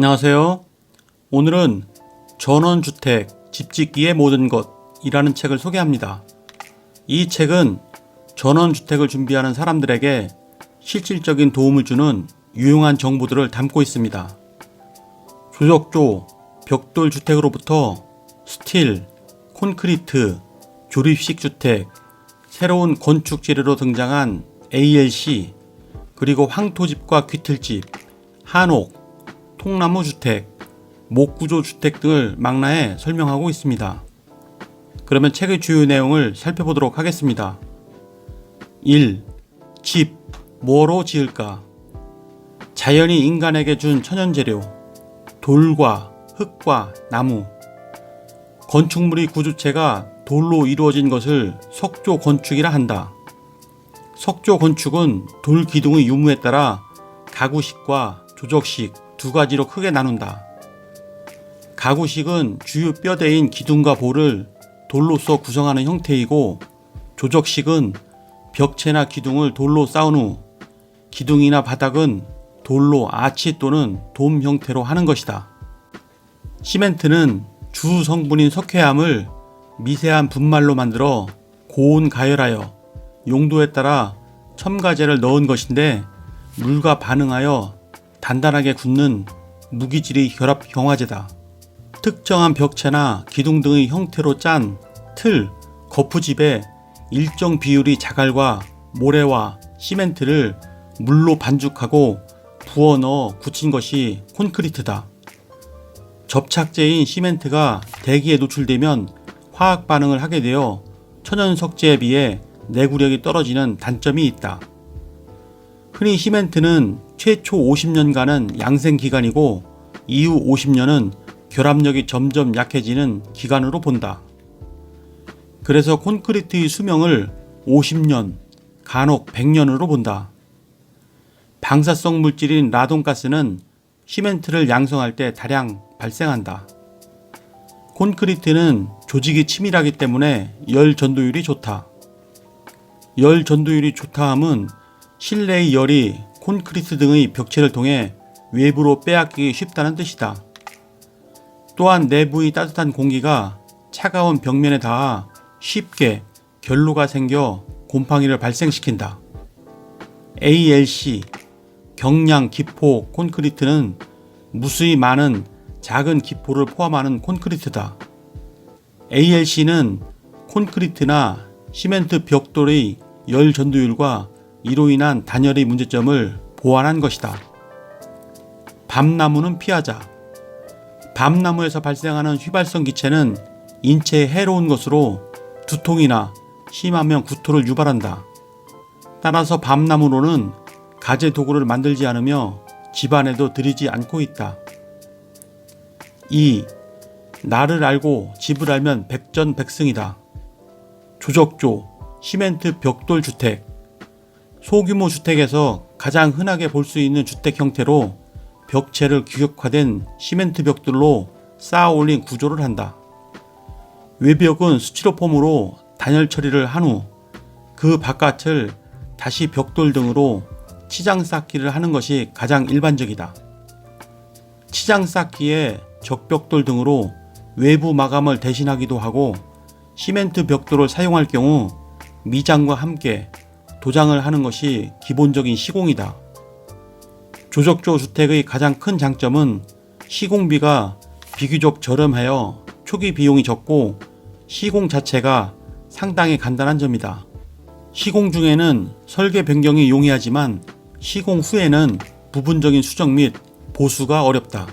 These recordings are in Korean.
안녕하세요. 오늘은 전원주택 집짓기의 모든 것이라는 책을 소개합니다. 이 책은 전원주택을 준비하는 사람들에게 실질적인 도움을 주는 유용한 정보들을 담고 있습니다. 조적조, 벽돌 주택으로부터 스틸, 콘크리트, 조립식 주택, 새로운 건축 재료로 등장한 ALC, 그리고 황토집과 귀틀집, 한옥, 통나무 주택, 목구조 주택 등을 망라해 설명하고 있습니다. 그러면 책의 주요 내용을 살펴보도록 하겠습니다. 1. 집, 뭐로 지을까? 자연이 인간에게 준 천연재료, 돌과 흙과 나무. 건축물의 구조체가 돌로 이루어진 것을 석조 건축이라 한다. 석조 건축은 돌 기둥의 유무에 따라 가구식과 조적식 두 가지로 크게 나눈다. 가구식은 주요 뼈대인 기둥과 볼을 돌로서 구성하는 형태이고, 조적식은 벽체나 기둥을 돌로 쌓은 후 기둥이나 바닥은 돌로 아치 또는 돔 형태로 하는 것이다. 시멘트는 주 성분인 석회암을 미세한 분말로 만들어 고온 가열하여 용도에 따라 첨가제를 넣은 것인데, 물과 반응하여 단단하게 굳는 무기질의 결합 경화제다. 특정한 벽체나 기둥 등의 형태로 짠 틀, 거푸집에 일정 비율의 자갈과 모래와 시멘트를 물로 반죽하고 부어 넣어 굳힌 것이 콘크리트다. 접착제인 시멘트가 대기에 노출되면 화학 반응을 하게 되어 천연석재에 비해 내구력이 떨어지는 단점이 있다. 흔히 시멘트는 최초 50년간은 양생 기간이고 이후 50년은 결합력이 점점 약해지는 기간으로 본다. 그래서 콘크리트의 수명을 50년, 간혹 100년으로 본다. 방사성 물질인 라돈가스는 시멘트를 양성할 때 다량 발생한다. 콘크리트는 조직이 치밀하기 때문에 열 전도율이 좋다. 열 전도율이 좋다 함은 실내의 열이 콘크리트 등의 벽체를 통해 외부로 빼앗기기 쉽다는 뜻이다. 또한 내부의 따뜻한 공기가 차가운 벽면에 닿아 쉽게 결로가 생겨 곰팡이를 발생시킨다. ALC, 경량 기포 콘크리트는 무수히 많은 작은 기포를 포함하는 콘크리트다. ALC는 콘크리트나 시멘트 벽돌의 열 전도율과 이로 인한 단열의 문제점을 보완한 것이다. 밤나무는 피하자. 밤나무에서 발생하는 휘발성 기체는 인체에 해로운 것으로 두통이나 심하면 구토를 유발한다. 따라서 밤나무로는 가재 도구를 만들지 않으며 집안에도 들이지 않고 있다. 2. 나를 알고 집을 알면 백전백승이다. 조적조, 시멘트 벽돌 주택. 소규모 주택에서 가장 흔하게 볼 수 있는 주택 형태로 벽체를 규격화된 시멘트 벽돌로 쌓아 올린 구조를 한다. 외벽은 스티로폼으로 단열 처리를 한 후 그 바깥을 다시 벽돌 등으로 치장 쌓기를 하는 것이 가장 일반적이다. 치장 쌓기에 적벽돌 등으로 외부 마감을 대신하기도 하고, 시멘트 벽돌을 사용할 경우 미장과 함께 도장을 하는 것이 기본적인 시공이다. 조적조 주택의 가장 큰 장점은 시공비가 비교적 저렴하여 초기 비용이 적고 시공 자체가 상당히 간단한 점이다. 시공 중에는 설계 변경이 용이하지만 시공 후에는 부분적인 수정 및 보수가 어렵다.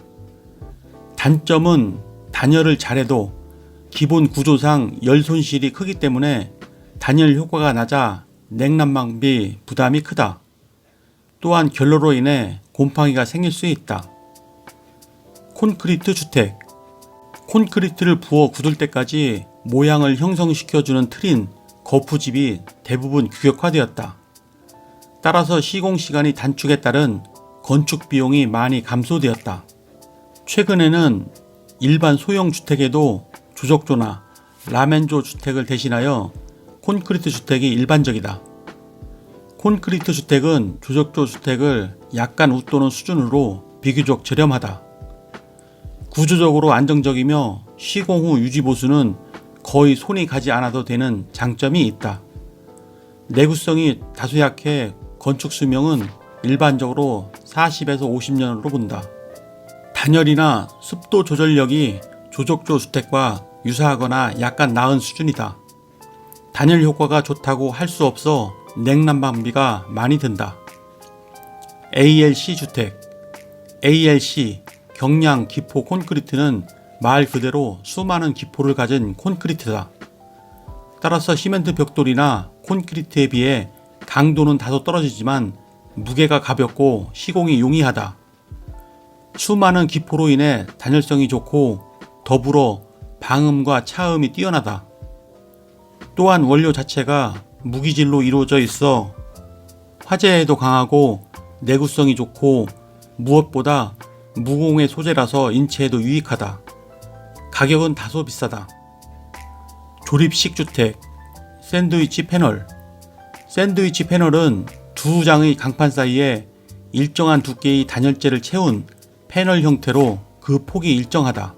단점은 단열을 잘해도 기본 구조상 열 손실이 크기 때문에 단열 효과가 낮아 냉난방비 부담이 크다. 또한 결로로 인해 곰팡이가 생길 수 있다. 콘크리트 주택. 콘크리트를 부어 굳을 때까지 모양을 형성시켜주는 틀인 거푸집이 대부분 규격화되었다. 따라서 시공 시간이 단축에 따른 건축 비용이 많이 감소되었다. 최근에는 일반 소형 주택에도 조적조나 라멘조 주택을 대신하여 콘크리트 주택이 일반적이다. 콘크리트 주택은 조적조 주택을 약간 웃도는 수준으로 비교적 저렴하다. 구조적으로 안정적이며 시공 후 유지 보수는 거의 손이 가지 않아도 되는 장점이 있다. 내구성이 다소 약해 건축 수명은 일반적으로 40에서 50년으로 본다. 단열이나 습도 조절력이 조적조 주택과 유사하거나 약간 나은 수준이다. 단열 효과가 좋다고 할 수 없어 냉난방비가 많이 든다. ALC 주택. ALC 경량 기포 콘크리트는 말 그대로 수많은 기포를 가진 콘크리트다. 따라서 시멘트 벽돌이나 콘크리트에 비해 강도는 다소 떨어지지만 무게가 가볍고 시공이 용이하다. 수많은 기포로 인해 단열성이 좋고 더불어 방음과 차음이 뛰어나다. 또한 원료 자체가 무기질로 이루어져 있어 화재에도 강하고 내구성이 좋고 무엇보다 무공해 소재라서 인체에도 유익하다. 가격은 다소 비싸다. 조립식 주택, 샌드위치 패널. 샌드위치 패널은 두 장의 강판 사이에 일정한 두께의 단열재를 채운 패널 형태로 그 폭이 일정하다.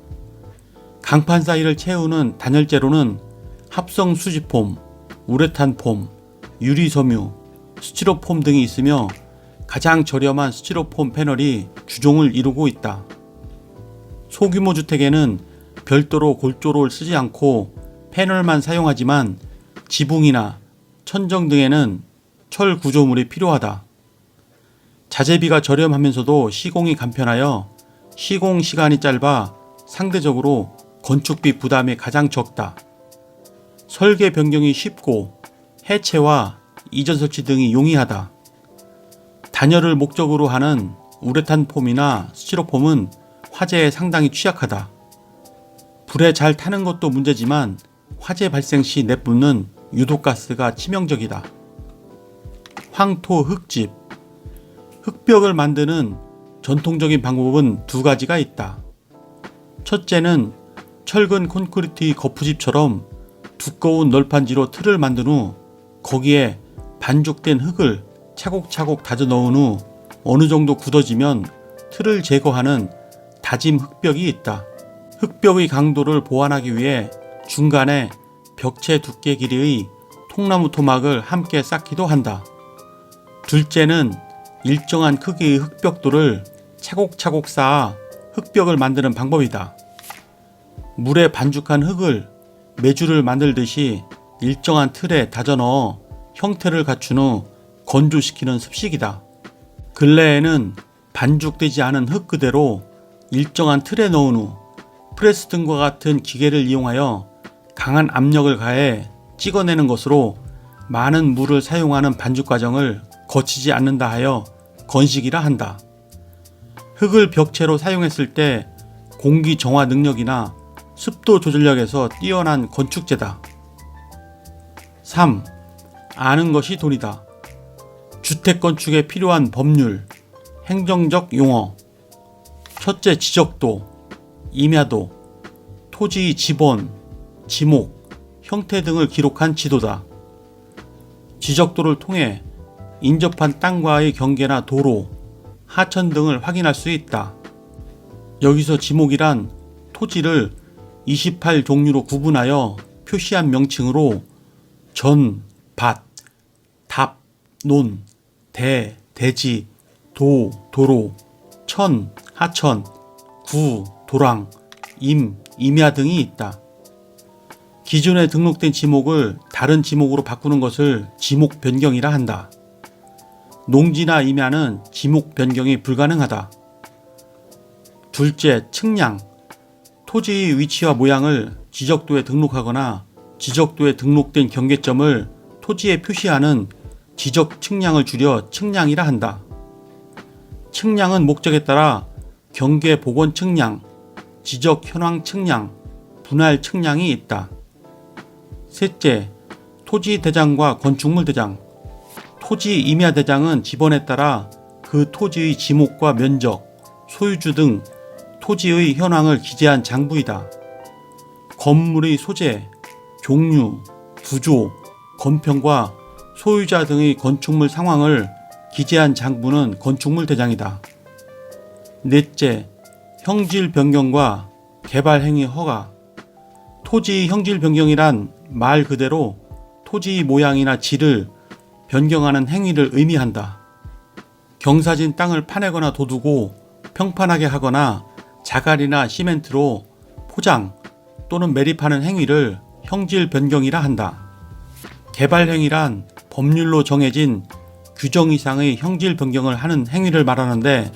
강판 사이를 채우는 단열재로는 합성 수지폼, 우레탄 폼, 유리섬유, 스티로폼 등이 있으며 가장 저렴한 스티로폼 패널이 주종을 이루고 있다. 소규모 주택에는 별도로 골조를 쓰지 않고 패널만 사용하지만 지붕이나 천정 등에는 철 구조물이 필요하다. 자재비가 저렴하면서도 시공이 간편하여 시공 시간이 짧아 상대적으로 건축비 부담이 가장 적다. 설계 변경이 쉽고 해체와 이전 설치 등이 용이하다. 단열을 목적으로 하는 우레탄 폼이나 스티로폼은 화재에 상당히 취약하다. 불에 잘 타는 것도 문제지만 화재 발생 시 내뿜는 유독가스가 치명적이다. 황토 흙집. 흙벽을 만드는 전통적인 방법은 두 가지가 있다. 첫째는 철근 콘크리트 거푸집처럼 두꺼운 널판지로 틀을 만든 후 거기에 반죽된 흙을 차곡차곡 다져 넣은 후 어느 정도 굳어지면 틀을 제거하는 다짐 흙벽이 있다. 흙벽의 강도를 보완하기 위해 중간에 벽체 두께 길이의 통나무 토막을 함께 쌓기도 한다. 둘째는 일정한 크기의 흙벽돌을 차곡차곡 쌓아 흙벽을 만드는 방법이다. 물에 반죽한 흙을 메주를 만들듯이 일정한 틀에 다져 넣어 형태를 갖춘 후 건조시키는 습식이다. 근래에는 반죽되지 않은 흙 그대로 일정한 틀에 넣은 후 프레스 등과 같은 기계를 이용하여 강한 압력을 가해 찍어내는 것으로 많은 물을 사용하는 반죽 과정을 거치지 않는다 하여 건식이라 한다. 흙을 벽체로 사용했을 때 공기 정화 능력이나 습도 조절력에서 뛰어난 건축재다. 3. 아는 것이 돈이다. 주택 건축에 필요한 법률, 행정적 용어. 첫째, 지적도, 임야도, 토지의 지번, 지목, 형태 등을 기록한 지도다. 지적도를 통해 인접한 땅과의 경계나 도로, 하천 등을 확인할 수 있다. 여기서 지목이란 토지를 28종류로 구분하여 표시한 명칭으로 전, 밭, 답, 논, 대, 대지, 도, 도로, 천, 하천, 구, 도랑, 임, 임야 등이 있다. 기존에 등록된 지목을 다른 지목으로 바꾸는 것을 지목 변경이라 한다. 농지나 임야는 지목 변경이 불가능하다. 둘째, 측량. 토지의 위치와 모양을 지적도에 등록하거나 지적도에 등록된 경계점을 토지에 표시하는 지적 측량을 줄여 측량이라 한다. 측량은 목적에 따라 경계 복원 측량, 지적 현황 측량, 분할 측량이 있다. 셋째, 토지 대장과 건축물 대장. 토지 임야 대장은 지번에 따라 그 토지의 지목과 면적, 소유주 등 토지의 현황을 기재한 장부이다. 건물의 소재, 종류, 구조, 건평과 소유자 등의 건축물 상황을 기재한 장부는 건축물 대장이다. 넷째, 형질 변경과 개발 행위 허가. 토지 형질 변경이란 말 그대로 토지 모양이나 질을 변경하는 행위를 의미한다. 경사진 땅을 파내거나 도두고 평판하게 하거나 자갈이나 시멘트로 포장 또는 매립하는 행위를 형질 변경이라 한다. 개발 행위란 법률로 정해진 규정 이상의 형질 변경을 하는 행위를 말하는데,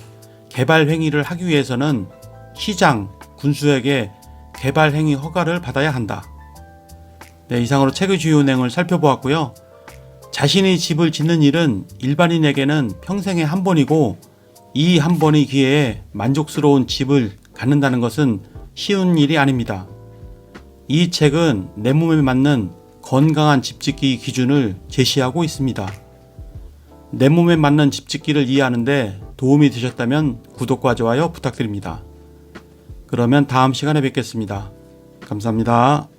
개발 행위를 하기 위해서는 시장, 군수에게 개발 행위 허가를 받아야 한다. 네, 이상으로 책의 주요 내용을 살펴보았고요. 자신이 집을 짓는 일은 일반인에게는 평생에 한 번이고, 이 한 번의 기회에 만족스러운 집을 갖는다는 것은 쉬운 일이 아닙니다. 이 책은 내 몸에 맞는 건강한 집짓기 기준을 제시하고 있습니다. 내 몸에 맞는 집짓기를 이해하는데 도움이 되셨다면 구독과 좋아요 부탁드립니다. 그러면 다음 시간에 뵙겠습니다. 감사합니다.